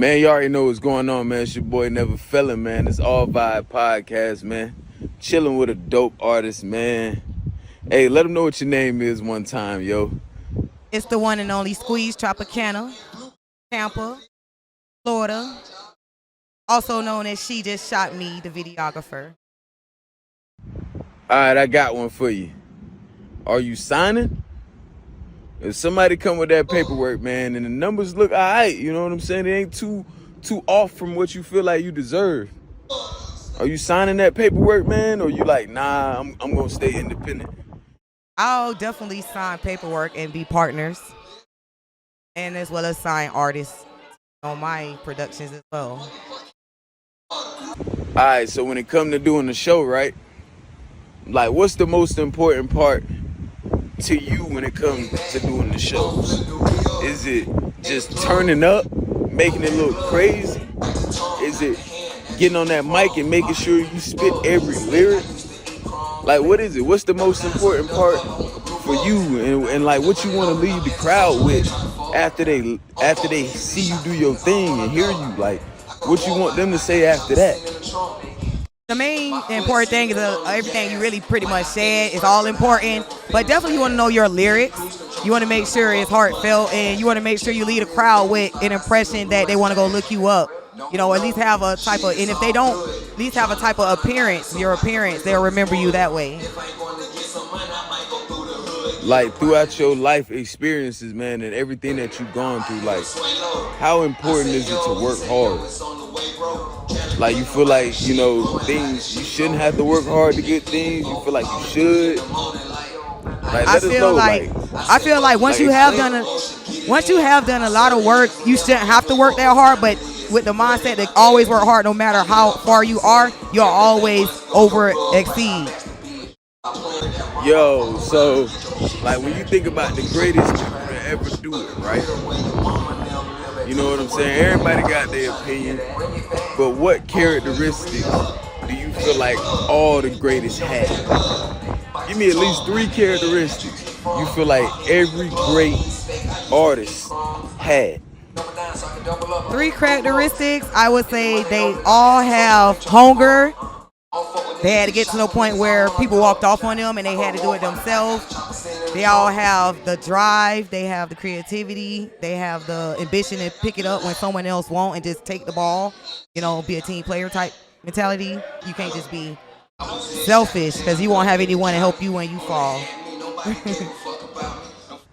Man, you already know what's going on, man. It's your boy Never Felon, man. It's All Vibe Podcast, man. Chilling with a dope artist, man. Hey, let them know what your name is one time, yo. It's the one and only Squeeze Tropicana, Tampa, Florida. Also known as She Just Shot Me, the videographer. All right, I got one for you. Are you signing? If somebody come with that paperwork, man, and the numbers look all right, you know what I'm saying? It ain't too off from what you feel like you deserve. Are you signing that paperwork, man? Or you like, nah, I'm going to stay independent? I'll definitely sign paperwork and be partners. And as well as sign artists on my productions as well. All right, so when it come to doing the show, right? Like, what's the most important part to you when it comes to doing the shows? Is it just turning up, making it look crazy? Is it getting on that mic and making sure you spit every lyric? Like, what is it? What's the most important part for you, and like what you want to leave the crowd with after they see you do your thing and hear you? Like, what you want them to say after that? The main important thing is everything you really pretty much said is all important, but definitely you want to know your lyrics. You want to make sure it's heartfelt, and you want to make sure you leave the crowd with an impression that they want to go look you up. You know, at least have a type of, and if they don't, at least have a type of appearance, your appearance, they'll remember you that way. Like, throughout your life experiences, man, and everything that you've gone through, like, how important is it to work hard? Like, you feel like, you know, things, you shouldn't have to work hard to get things, you feel like you should? Like, I feel like once you have done a lot of work, you shouldn't have to work that hard, but with the mindset that always work hard, no matter how far you are, you'll always exceed. Yo, so, like, when you think about the greatest people to ever do it, right? You know what I'm saying? Everybody got their opinion, but what characteristics do you feel like all the greatest had? Give me at least 3 characteristics you feel like every great artist had. 3 characteristics, I would say they all have hunger. They had to get to the point where people walked off on them and they had to do it themselves. They all have the drive, they have the creativity, they have the ambition to pick it up when someone else won't and just take the ball, you know, be a team player type mentality. You can't just be selfish because you won't have anyone to help you when you fall.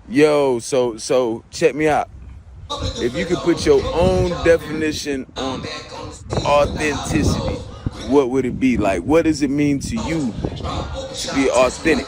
Yo, so check me out. If you could put your own definition on authenticity, what would it be? Like, what does it mean to you to be authentic?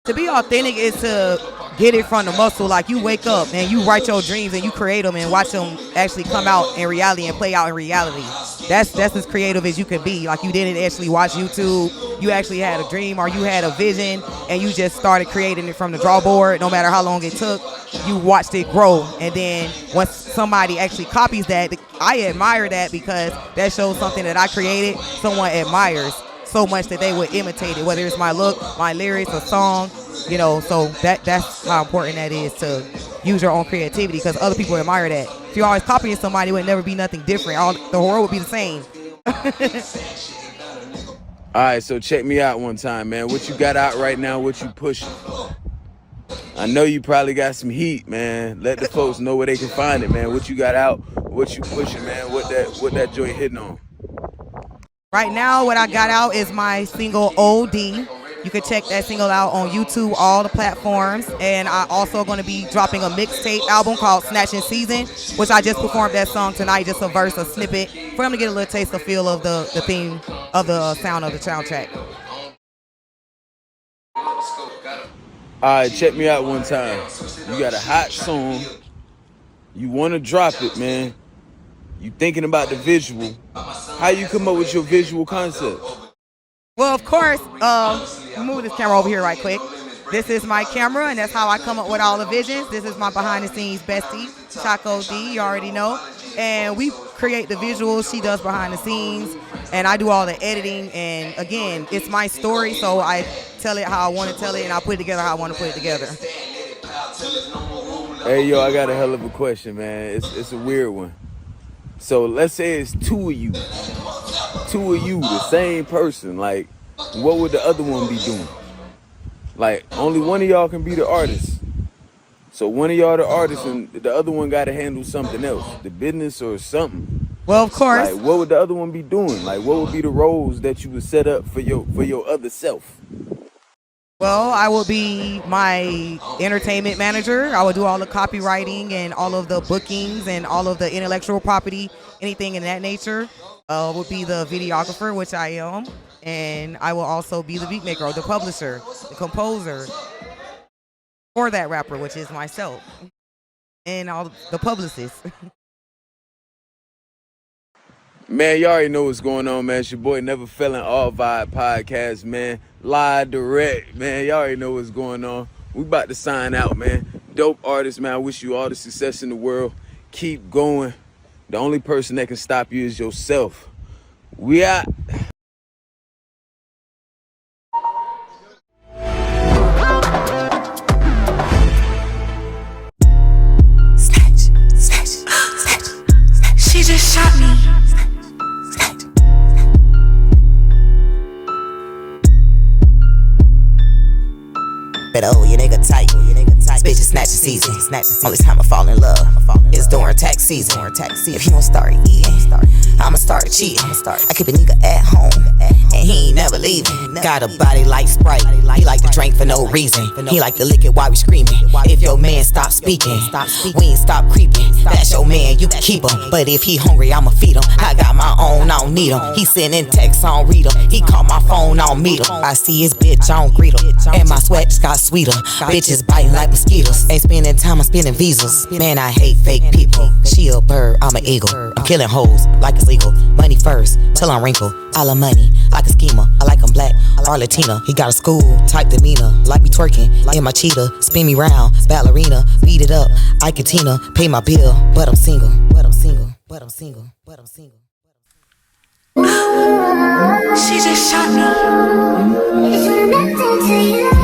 To be authentic is to get it from the muscle. Like, you wake up and you write your dreams and you create them and watch them actually come out in reality and play out in reality. That's as creative as you can be. Like, you didn't actually watch YouTube. You actually had a dream or you had a vision and you just started creating it from the drawboard. No matter how long it took, you watched it grow. And then once somebody actually copies that, I admire that because that shows something that I created, someone admires so much that they would imitate it, whether it's my look, my lyrics, a song, you know. So that's how important that is, to use your own creativity, because other people admire that. If you're always copying somebody, it would never be nothing different. The world would be the same. All right, so check me out one time, man. What you got out right now? What you pushing? I know you probably got some heat, man. Let the folks know where they can find it, man. What you got out? What you pushing, man? What that joint hitting on? Right now, what I got out is my single OD. You can check that single out on YouTube, all the platforms. And I also going to be dropping a mixtape album called Snatching Season, which I just performed that song tonight, just a verse, a snippet, for them to get a little taste, of feel of the theme of the sound of the soundtrack. All right, check me out one time. You got a hot song. You want to drop it, man. You thinking about the visual. How you come up with your visual concept? Well, of course, move this camera over here right quick. This is my camera, and that's how I come up with all the visions. This is my behind-the-scenes bestie, Chaco D, you already know. And we create the visuals. She does behind the scenes, and I do all the editing. And again, it's my story, so I tell it how I want to tell it, and I put it together how I want to put it together. Hey, yo, I got a hell of a question, man. It's a weird one. So let's say it's two of you, the same person. Like, what would the other one be doing? Like, only one of y'all can be the artist. So one of y'all the artist and the other one got to handle something else, the business or something. Well, of course. Like, what would the other one be doing? Like, what would be the roles that you would set up for your other self? Well, I will be my entertainment manager. I will do all the copywriting and all of the bookings and all of the intellectual property, anything in that nature. Would be the videographer, which I am, and I will also be the beat maker or the publisher, the composer for that rapper, which is myself, and all the publicists. Man, you already know what's going on, man. It's your boy Never Failing All Vibe Podcast, man. Live, direct, man. Y'all already know what's going on. We about to sign out, man. Dope artist, man. I wish you all the success in the world. Keep going. The only person that can stop you is yourself. We out. She just shot me. But oh, your nigga tight. Bitch is snatching season. Only time I fall in love is during tax season. If he don't start eating, I'ma start cheating. I keep a nigga at home, and he ain't never leaving. Got a body like Sprite. He like to drink for no reason. He like to lick it while we screaming. If your man stop speaking, we ain't stop creeping. That's your man, you can keep him. But if he hungry, I'ma feed him. I got my own, I don't need him. He sending texts, I don't read him. He call my phone, I don't meet him. I see his bitch, I don't greet him. And my sweat just got sweeter. Bitches biting like mosquitoes. Ain't spending time, I'm spending visas. Man, I hate fake people. She a bird, I'm an eagle. I'm killing hoes like it's legal. Money first, till I'm wrinkled. I love money, like a schemer. I like him black, or Latina. He got a school type demeanor. Like me twerking, in my cheetah. Spin me round, ballerina. Beat it up, I can Tina. Pay my bill, but I'm single. She just shot me. It's connected to you.